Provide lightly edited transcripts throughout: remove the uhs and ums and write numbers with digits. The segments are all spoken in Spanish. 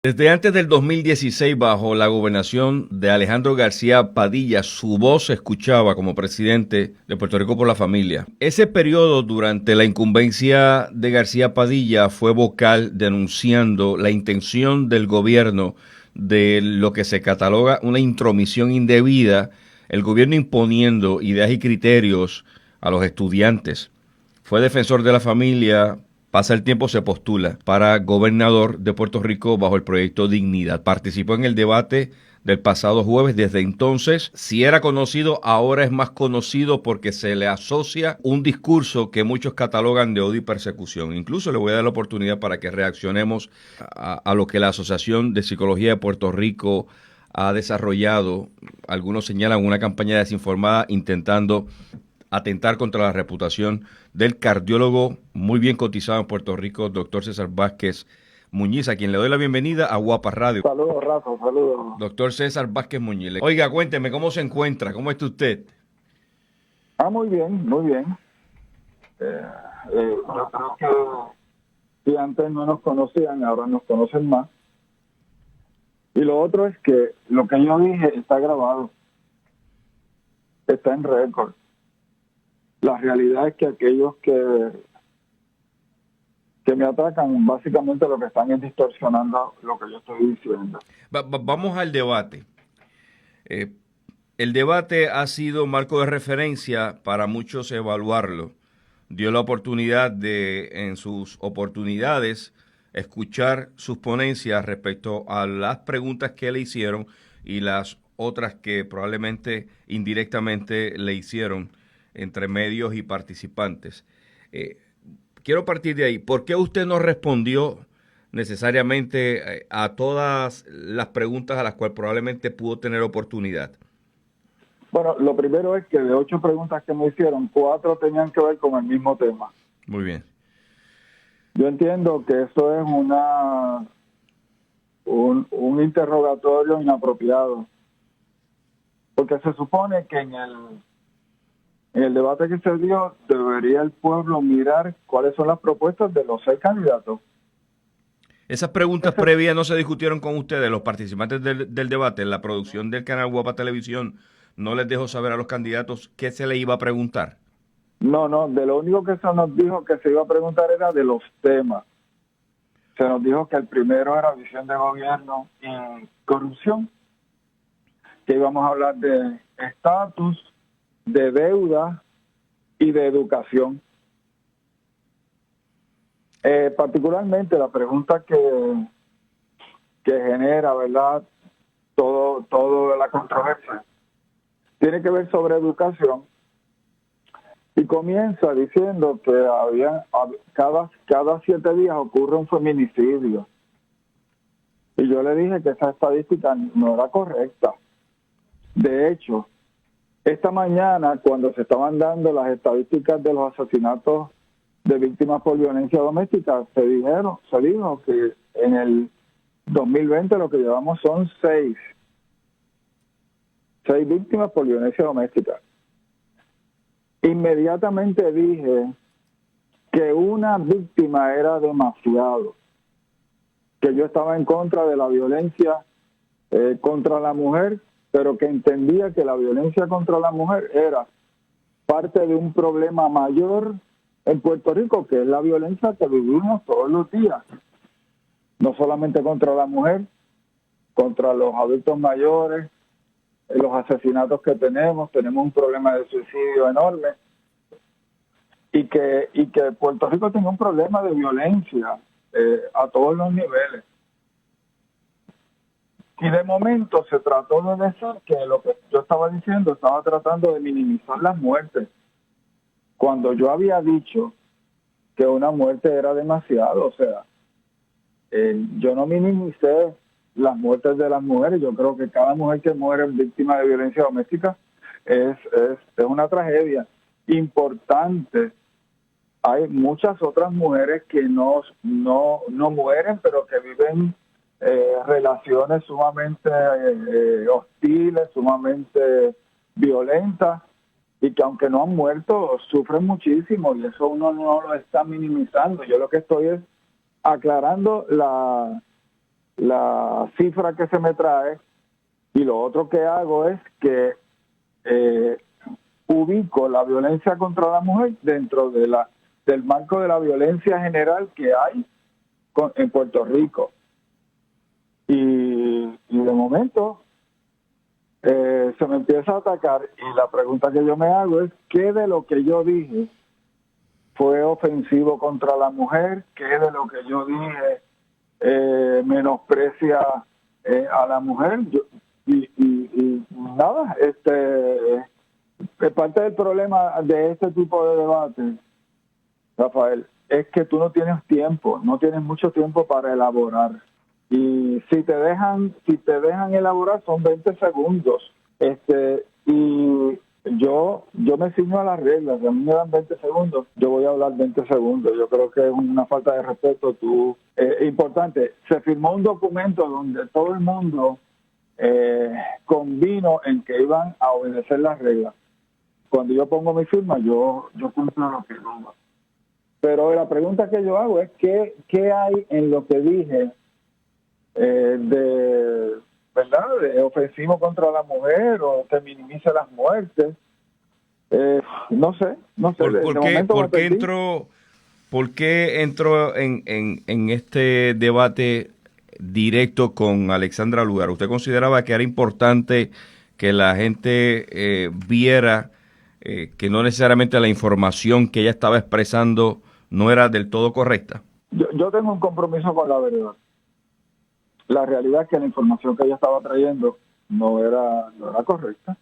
Desde antes del 2016, bajo la gobernación de Alejandro García Padilla, su voz se escuchaba como presidente de Puerto Rico por la Familia. Ese periodo, durante la incumbencia de García Padilla, fue vocal denunciando la intención del gobierno de lo que se cataloga una intromisión indebida, el gobierno imponiendo ideas y criterios a los estudiantes. Fue defensor de la familia. Pasa el tiempo, se postula para gobernador de Puerto Rico bajo el proyecto Dignidad. Participó en el debate del pasado jueves. Desde entonces, si era conocido, ahora es más conocido porque se le asocia un discurso que muchos catalogan de odio y persecución. Incluso le voy a dar la oportunidad para que reaccionemos a lo que la Asociación de Psicología de Puerto Rico ha desarrollado. Algunos señalan una campaña desinformada intentando atentar contra la reputación del cardiólogo muy bien cotizado en Puerto Rico, doctor César Vázquez Muñiz, a quien le doy la bienvenida a Guapa Radio. Saludos, Rafa, saludos. Doctor César Vázquez Muñiz. Oiga, cuénteme, ¿cómo se encuentra? ¿Cómo está usted? Muy bien, muy bien. Yo creo que si antes no nos conocían, ahora nos conocen más. Y lo otro es que lo que yo dije está grabado, está en récord. La realidad es que aquellos que me atacan, básicamente lo que están es distorsionando lo que yo estoy diciendo. Vamos al debate. El debate ha sido marco de referencia para muchos evaluarlo. Dio la oportunidad de, en sus oportunidades, escuchar sus ponencias respecto a las preguntas que le hicieron y las otras que probablemente indirectamente le hicieron entre medios y participantes. Quiero partir de ahí. ¿Por qué usted no respondió necesariamente a todas las preguntas a las cuales probablemente pudo tener oportunidad? Bueno, lo primero es que de 8 preguntas que me hicieron, 4 tenían que ver con el mismo tema. Muy bien. Yo entiendo que eso es un interrogatorio inapropiado, porque se supone que en el debate que se dio debería el pueblo mirar cuáles son las propuestas de los 6 candidatos. Esas preguntas previas no se discutieron con ustedes, los participantes del debate. En la producción del canal Guapa Televisión no les dejó saber a los candidatos qué se les iba a preguntar. No, de lo único que se nos dijo que se iba a preguntar era de los temas. Se nos dijo que el primero era visión de gobierno y corrupción, que íbamos a hablar de estatus, de deuda y de educación. Particularmente la pregunta que genera, ¿verdad?, todo la controversia tiene que ver sobre educación y comienza diciendo que cada 7 días ocurre un feminicidio. Y yo le dije que esa estadística no era correcta. De hecho, esta mañana, cuando se estaban dando las estadísticas de los asesinatos de víctimas por violencia doméstica, se dijo que en el 2020 lo que llevamos son 6 víctimas por violencia doméstica. Inmediatamente dije que una víctima era demasiado, que yo estaba en contra de la violencia contra la mujer, pero que entendía que la violencia contra la mujer era parte de un problema mayor en Puerto Rico, que es la violencia que vivimos todos los días. No solamente contra la mujer, contra los adultos mayores, los asesinatos que tenemos un problema de suicidio enorme, y que Puerto Rico tiene un problema de violencia a todos los niveles. Y de momento se trató de decir que lo que yo estaba diciendo estaba tratando de minimizar las muertes, cuando yo había dicho que una muerte era demasiado. O sea, yo no minimicé las muertes de las mujeres. Yo creo que cada mujer que muere víctima de violencia doméstica es una tragedia importante. Hay muchas otras mujeres que no mueren, pero que viven relaciones sumamente hostiles, sumamente violentas, y que aunque no han muerto, sufren muchísimo, y eso uno no lo está minimizando. Yo lo que estoy es aclarando la cifra que se me trae, y lo otro que hago es que ubico la violencia contra la mujer dentro de del marco de la violencia general que hay en Puerto Rico. Y de momento se me empieza a atacar, y la pregunta que yo me hago es: ¿qué de lo que yo dije fue ofensivo contra la mujer? ¿Qué de lo que yo dije menosprecia a la mujer? Y nada, parte del problema de este tipo de debate, Rafael, es que tú no tienes tiempo, no tienes mucho tiempo para elaborar. Y si te dejan elaborar son 20 segundos. Y yo me ciño a las reglas. Si a mí me dan 20 segundos, yo voy a hablar 20 segundos. Yo creo que es una falta de respeto. Importante, se firmó un documento donde todo el mundo convino en que iban a obedecer las reglas. Cuando yo pongo mi firma, yo cumplo lo que digo. Pero la pregunta que yo hago es: ¿qué hay en lo que dije ¿verdad?, de ofensivo contra la mujer, o que minimice las muertes? No sé. ¿Por qué entró en este debate directo con Alexandra Lúgaro? ¿Usted consideraba que era importante que la gente viera que no necesariamente la información que ella estaba expresando no era del todo correcta? Yo tengo un compromiso con la verdad. La realidad es que la información que ella estaba trayendo no era correcta.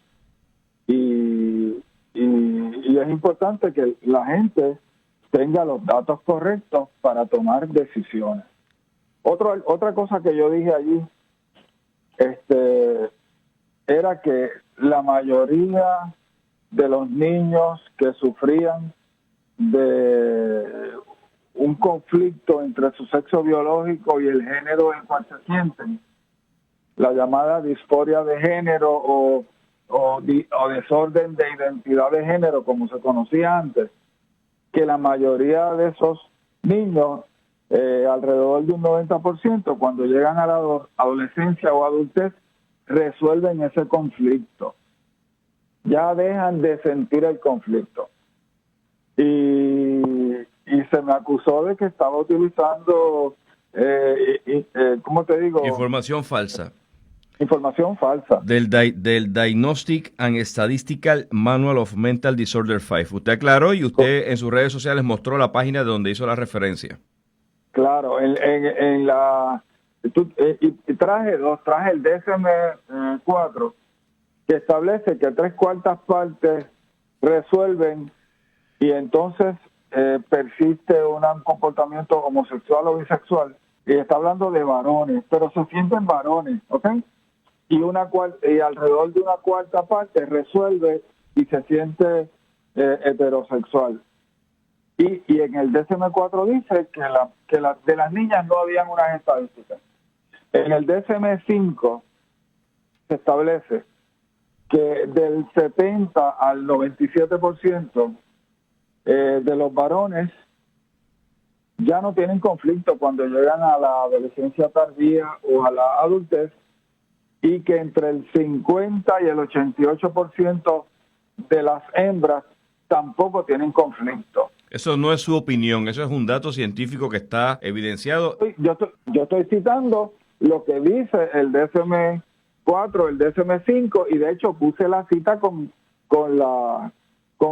Y es importante que la gente tenga los datos correctos para tomar decisiones. Otra cosa que yo dije allí era que la mayoría de los niños que sufrían de un conflicto entre su sexo biológico y el género en cual se sienten, la llamada disforia de género o desorden de identidad de género, como se conocía antes, que la mayoría de esos niños, alrededor de un 90%, cuando llegan a la adolescencia o adultez, resuelven ese conflicto. Ya dejan de sentir el conflicto. Y se me acusó de que estaba utilizando, ¿cómo te digo? Información falsa. Información falsa. Del Diagnostic and Statistical Manual of Mental Disorder 5. Usted aclaró y usted en sus redes sociales mostró la página de donde hizo la referencia. Claro, traje el DSM-4, que establece que 3/4 partes resuelven, y entonces persiste un comportamiento homosexual o bisexual, y está hablando de varones, pero se sienten varones, ¿ok? Y alrededor de 1/4 parte resuelve y se siente heterosexual. Y en el DSM-4 dice que de las niñas no habían unas estadísticas. En el DSM-5 se establece que del 70 al 97% de los varones ya no tienen conflicto cuando llegan a la adolescencia tardía o a la adultez, y que entre el 50 y el 88% de las hembras tampoco tienen conflicto. Eso no es su opinión, eso es un dato científico que está evidenciado. Yo estoy citando lo que dice el DSM-4, el DSM-5, y de hecho puse la cita con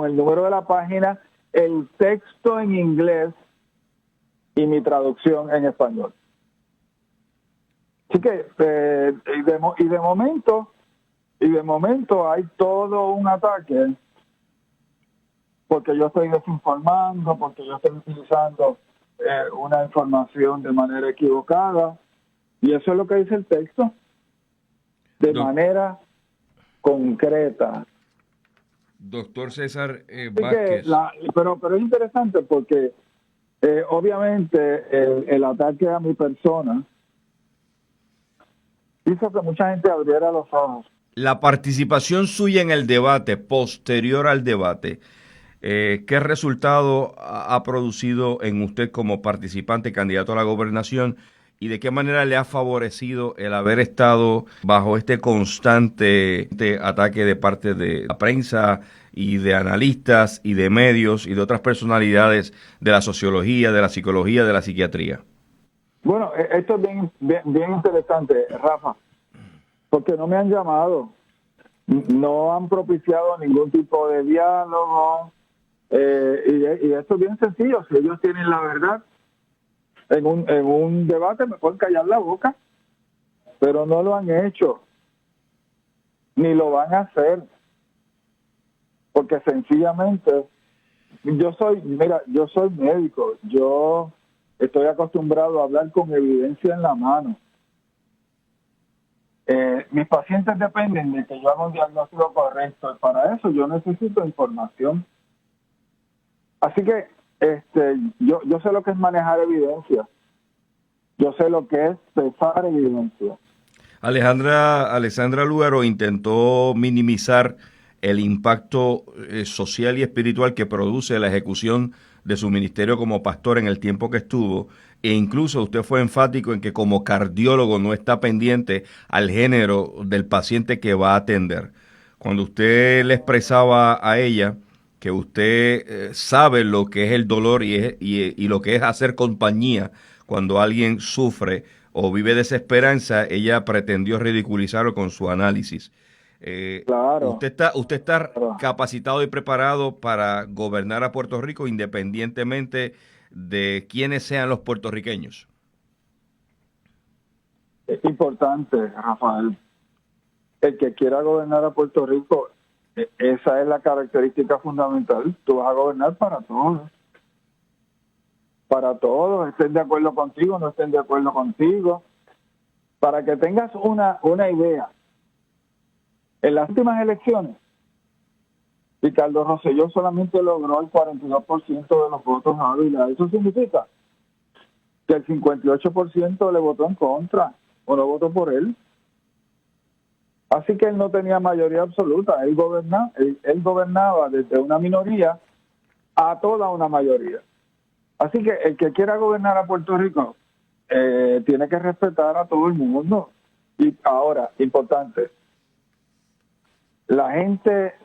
el número de la página, el texto en inglés y mi traducción en español. Así que de momento hay todo un ataque, porque yo estoy desinformando, porque yo estoy utilizando una información de manera equivocada, y eso es lo que dice el texto, de manera concreta. Doctor César Vázquez. Pero es interesante porque obviamente el ataque a mi persona hizo que mucha gente abriera los ojos. La participación suya en el debate, posterior al debate, ¿qué resultado ha producido en usted como participante, candidato a la gobernación? y de qué manera le ha favorecido el haber estado bajo este constante ataque de parte de la prensa y de analistas y de medios y de otras personalidades de la sociología, de la psicología, de la psiquiatría? Bueno, esto es bien interesante, Rafa, porque no me han llamado, no han propiciado ningún tipo de diálogo, y esto es bien sencillo. Si ellos tienen la verdad en un debate, me pueden callar la boca, pero no lo han hecho, ni lo van a hacer, porque sencillamente yo soy médico, yo estoy acostumbrado a hablar con evidencia en la mano. Mis pacientes dependen de que yo haga un diagnóstico correcto, y para eso yo necesito información. Así que yo sé lo que es manejar evidencia, yo sé lo que es pesar evidencia. Alessandra Lúgaro intentó minimizar el impacto social y espiritual que produce la ejecución de su ministerio como pastor en el tiempo que estuvo, e incluso usted fue enfático en que como cardiólogo no está pendiente al género del paciente que va a atender. Cuando usted le expresaba a ella que usted sabe lo que es el dolor y lo que es hacer compañía cuando alguien sufre o vive desesperanza, ella pretendió ridiculizarlo con su análisis. Claro. Usted está capacitado y preparado para gobernar a Puerto Rico independientemente de quiénes sean los puertorriqueños. Es importante, Rafael, el que quiera gobernar a Puerto Rico, esa es la característica fundamental. Tú vas a gobernar para todos, estén de acuerdo contigo, no estén de acuerdo contigo. Para que tengas una idea, en las últimas elecciones, Ricardo Rosselló solamente logró el 42% de los votos hábiles. Eso significa que el 58% le votó en contra o no votó por él. Así que él no tenía mayoría absoluta. Él gobernaba desde una minoría a toda una mayoría. Así que el que quiera gobernar a Puerto Rico tiene que respetar a todo el mundo. Y ahora, importante, la gente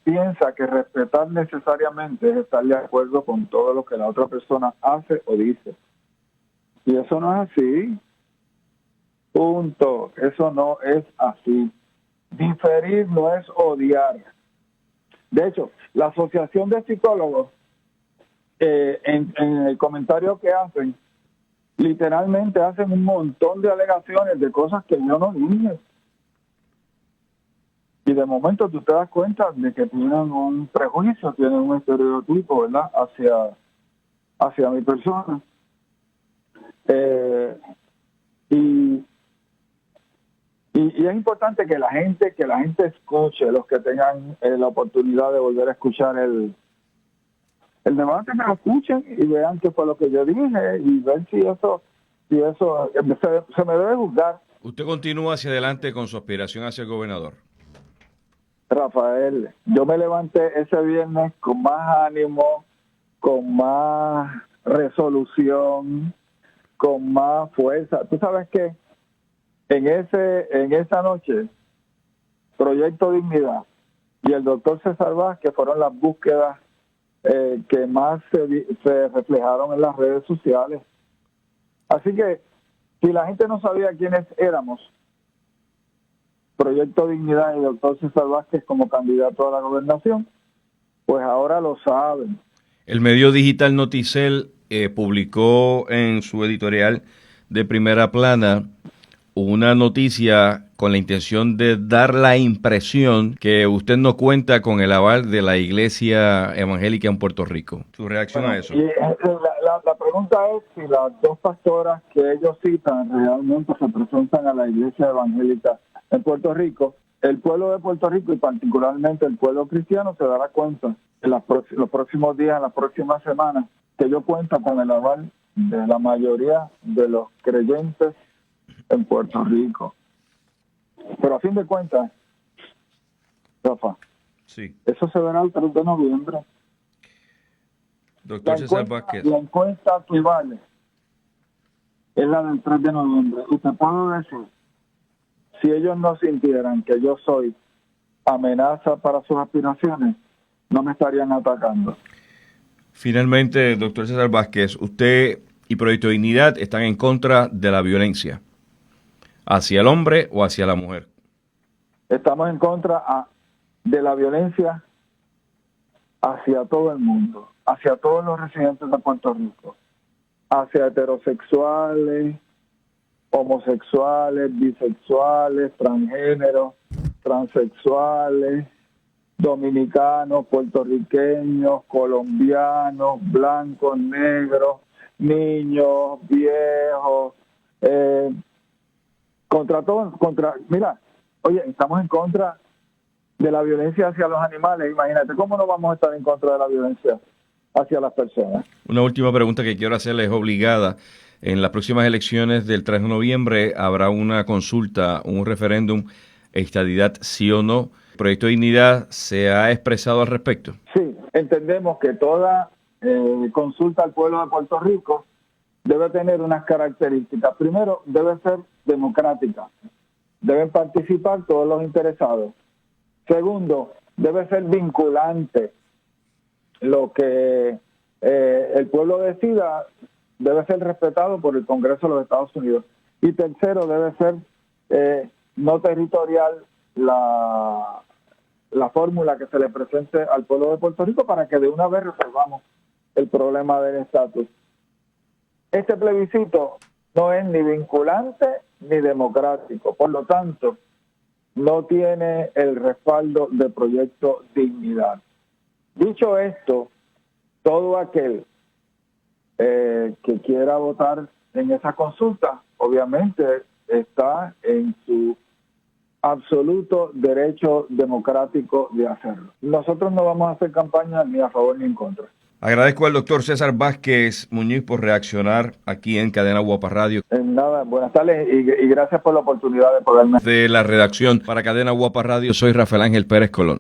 piensa que respetar necesariamente es estar de acuerdo con todo lo que la otra persona hace o dice. Y eso no es así. Punto. Eso no es así. Diferir no es odiar. De hecho, la Asociación de Psicólogos, en el comentario que hacen, literalmente hacen un montón de alegaciones de cosas que yo no dije. Y de momento tú te das cuenta de que tienen un prejuicio, tienen un estereotipo, ¿verdad?, hacia mi persona. Y es importante que la gente escuche, los que tengan la oportunidad de volver a escuchar el debate, que lo escuchen y vean qué fue lo que yo dije y ver si eso se me debe juzgar. Usted continúa hacia adelante con su aspiración hacia el gobernador. Rafael, yo me levanté ese viernes con más ánimo, con más resolución, con más fuerza. ¿Tú sabes qué? En esa noche, Proyecto Dignidad y el doctor César Vázquez fueron las búsquedas que más se reflejaron en las redes sociales. Así que, si la gente no sabía quiénes éramos, Proyecto Dignidad y doctor César Vázquez como candidato a la gobernación, pues ahora lo saben. El medio digital Noticel publicó en su editorial de primera plana una noticia con la intención de dar la impresión que usted no cuenta con el aval de la Iglesia Evangélica en Puerto Rico. ¿Su reacción a eso? Y la pregunta es si las dos pastoras que ellos citan realmente representan a la Iglesia Evangélica en Puerto Rico. El pueblo de Puerto Rico y particularmente el pueblo cristiano se dará cuenta en los próximos días, en las próximas semanas, que yo cuento con el aval de la mayoría de los creyentes en Puerto Rico. Pero a fin de cuentas, Rafa, sí, eso se verá el 3 de noviembre. doctor César Vázquez. La encuesta equivale es la del 3 de noviembre. Y te puedo decir, si ellos no sintieran que yo soy amenaza para sus aspiraciones, no me estarían atacando. Finalmente, doctor César Vázquez, usted y Proyecto Dignidad están en contra de la violencia hacia el hombre o hacia la mujer. Estamos en contra de la violencia hacia todo el mundo, hacia todos los residentes de Puerto Rico, hacia heterosexuales, homosexuales, bisexuales, transgéneros, transexuales, dominicanos, puertorriqueños, colombianos, blancos, negros, niños, viejos, mira, oye, estamos en contra de la violencia hacia los animales. Imagínate, ¿cómo no vamos a estar en contra de la violencia hacia las personas? Una última pregunta que quiero hacerle es obligada. En las próximas elecciones del 3 de noviembre habrá una consulta, un referéndum, estadidad sí o no. ¿Proyecto Dignidad se ha expresado al respecto? Sí, entendemos que toda consulta al pueblo de Puerto Rico debe tener unas características. Primero, debe ser democrática. Deben participar todos los interesados. Segundo, debe ser vinculante. Lo que el pueblo decida debe ser respetado por el Congreso de los Estados Unidos. Y tercero, debe ser no territorial la fórmula que se le presente al pueblo de Puerto Rico para que de una vez resolvamos el problema del estatus. Este plebiscito no es ni vinculante ni democrático, por lo tanto, no tiene el respaldo de Proyecto Dignidad. Dicho esto, todo aquel que quiera votar en esa consulta, obviamente está en su absoluto derecho democrático de hacerlo. Nosotros no vamos a hacer campaña ni a favor ni en contra. Agradezco al doctor César Vázquez Muñiz por reaccionar aquí en Cadena Guapa Radio. Nada, buenas tardes y gracias por la oportunidad de poderme. De la redacción para Cadena Guapa Radio, soy Rafael Ángel Pérez Colón.